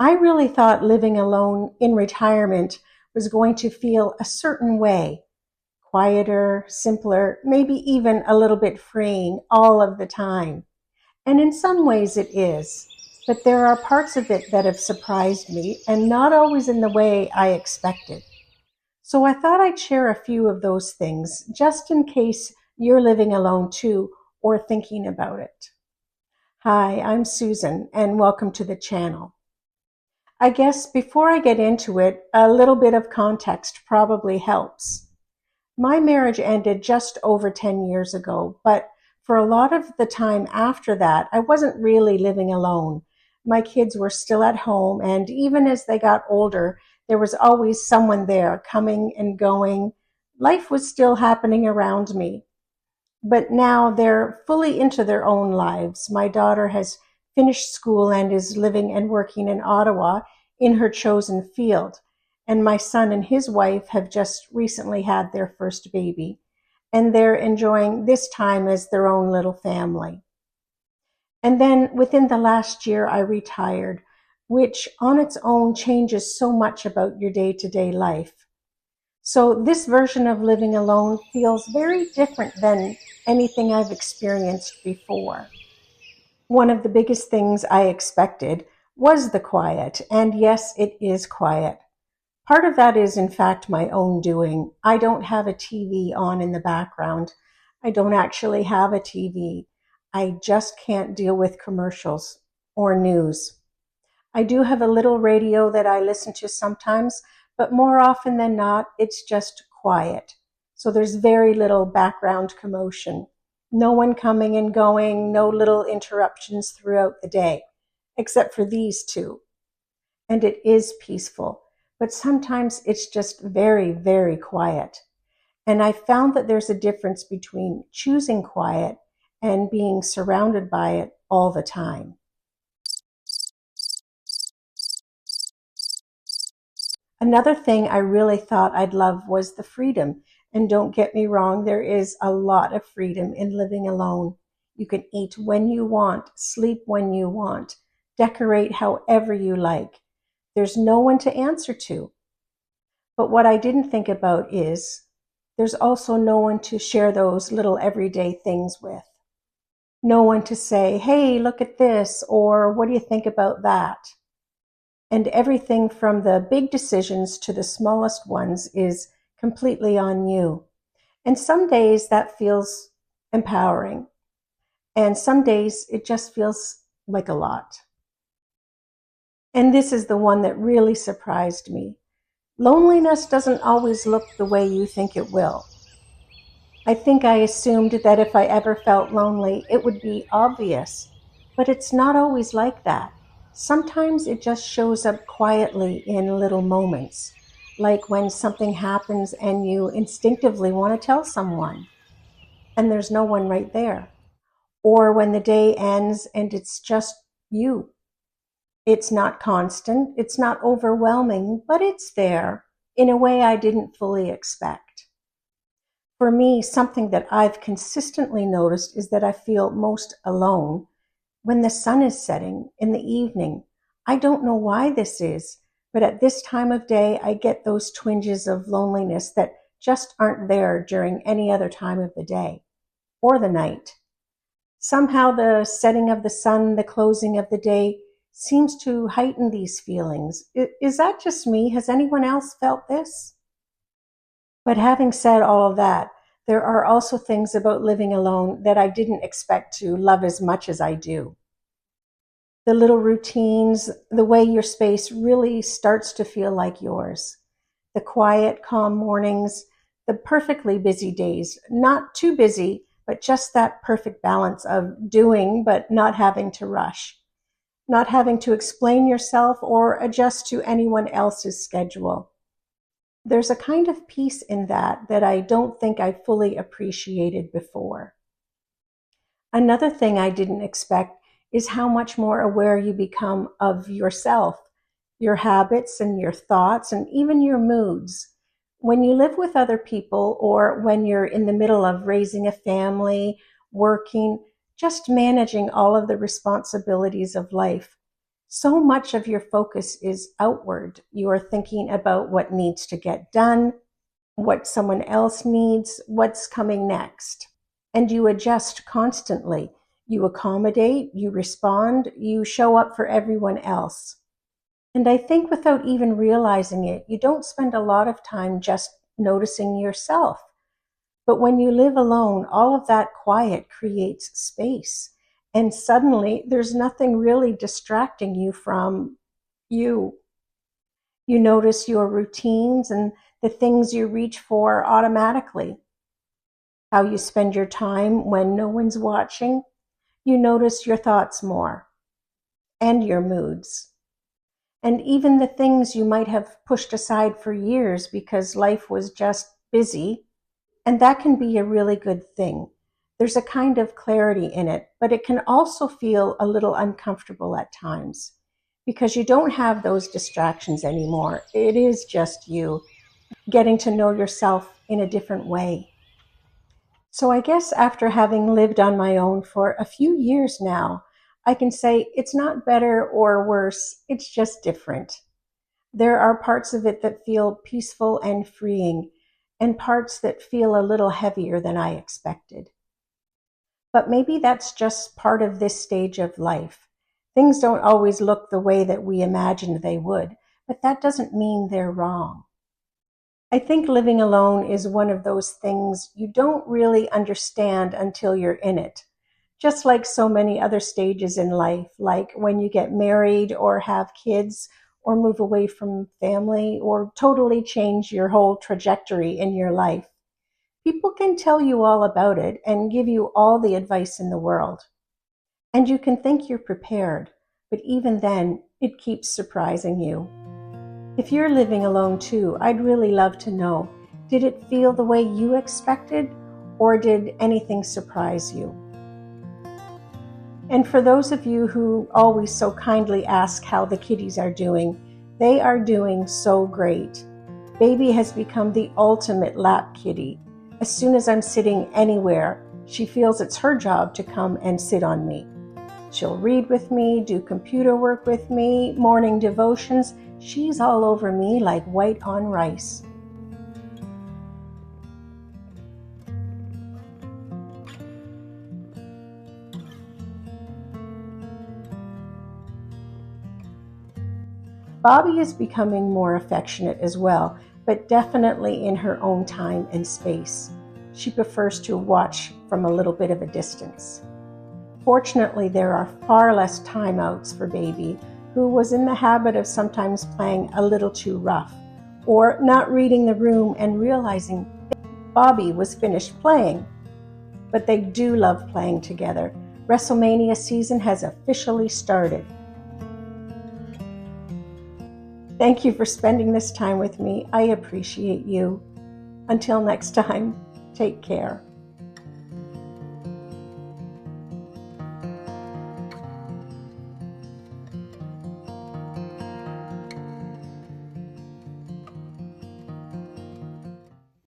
I really thought living alone in retirement was going to feel a certain way, quieter, simpler, maybe even a little bit freeing all of the time. And in some ways it is. But there are parts of it that have surprised me and not always in the way I expected. So I thought I'd share a few of those things just in case you're living alone too or thinking about it. Hi, I'm Susan and welcome to the channel. I guess before I get into it, a little bit of context probably helps. My marriage ended just over 10 years ago, but for a lot of the time after that, I wasn't really living alone. My kids were still at home, and even as they got older, there was always someone there coming and going. Life was still happening around me. But now they're fully into their own lives. My daughter has finished school and is living and working in Ottawa in her chosen field. And my son and his wife have just recently had their first baby. And they're enjoying this time as their own little family. And then within the last year, I retired, which on its own changes so much about your day-to-day life. So this version of living alone feels very different than anything I've experienced before. One of the biggest things I expected was the quiet, and yes, it is quiet. Part of that is, in fact, my own doing. I don't have a TV on in the background. I don't actually have a TV. I just can't deal with commercials or news. I do have a little radio that I listen to sometimes, but more often than not, it's just quiet. So there's very little background commotion. No one coming and going, no little interruptions throughout the day, except for these two. And it is peaceful, but sometimes it's just very, very quiet. And I found that there's a difference between choosing quiet and being surrounded by it all the time. Another thing I really thought I'd love was the freedom. And don't get me wrong, there is a lot of freedom in living alone. You can eat when you want, sleep when you want, decorate however you like. There's no one to answer to. But what I didn't think about is there's also no one to share those little everyday things with. No one to say, hey, look at this, or what do you think about that? And everything from the big decisions to the smallest ones is completely on you. And some days that feels empowering. And some days it just feels like a lot. And this is the one that really surprised me. Loneliness doesn't always look the way you think it will. I think I assumed that if I ever felt lonely, it would be obvious. But it's not always like that. Sometimes it just shows up quietly in little moments, like when something happens and you instinctively want to tell someone, and there's no one right there. Or when the day ends and it's just you. It's not constant, it's not overwhelming, but it's there in a way I didn't fully expect. For me, something that I've consistently noticed is that I feel most alone when the sun is setting in the evening. I don't know why this is, but at this time of day, I get those twinges of loneliness that just aren't there during any other time of the day or the night. Somehow the setting of the sun, the closing of the day, seems to heighten these feelings. Is that just me? Has anyone else felt this? But having said all of that, there are also things about living alone that I didn't expect to love as much as I do. The little routines, the way your space really starts to feel like yours. The quiet, calm mornings, the perfectly busy days, not too busy, but just that perfect balance of doing but not having to rush, not having to explain yourself or adjust to anyone else's schedule. There's a kind of peace in that that I don't think I fully appreciated before. Another thing I didn't expect is how much more aware you become of yourself, your habits and your thoughts and even your moods. When you live with other people or when you're in the middle of raising a family, working, just managing all of the responsibilities of life, So much of your focus is outward. You are thinking about what needs to get done, what someone else needs, what's coming next. And you adjust constantly. You accommodate, you respond, you show up for everyone else. And I think without even realizing it, you don't spend a lot of time just noticing yourself. But when you live alone, all of that quiet creates space. And suddenly, there's nothing really distracting you from you. You notice your routines and the things you reach for automatically, how you spend your time when no one's watching. You notice your thoughts more and your moods. And even the things you might have pushed aside for years because life was just busy. And that can be a really good thing. There's a kind of clarity in it, but it can also feel a little uncomfortable at times because you don't have those distractions anymore. It is just you getting to know yourself in a different way. So I guess after having lived on my own for a few years now, I can say it's not better or worse, it's just different. There are parts of it that feel peaceful and freeing, and parts that feel a little heavier than I expected. But maybe that's just part of this stage of life. Things don't always look the way that we imagined they would, but that doesn't mean they're wrong. I think living alone is one of those things you don't really understand until you're in it. Just like so many other stages in life, like when you get married or have kids or move away from family or totally change your whole trajectory in your life. People can tell you all about it and give you all the advice in the world. And you can think you're prepared, but even then, it keeps surprising you. If you're living alone too, I'd really love to know, did it feel the way you expected, or did anything surprise you? And for those of you who always so kindly ask how the kitties are doing, they are doing so great. Baby has become the ultimate lap kitty. As soon as I'm sitting anywhere, she feels it's her job to come and sit on me. She'll read with me, do computer work with me, morning devotions. She's all over me like white on rice. Bobby is becoming more affectionate as well, but definitely in her own time and space. She prefers to watch from a little bit of a distance. Fortunately, there are far less timeouts for Baby, who was in the habit of sometimes playing a little too rough, or not reading the room and realizing Bobby was finished playing. But they do love playing together. WrestleMania season has officially started. Thank you for spending this time with me. I appreciate you. Until next time, take care.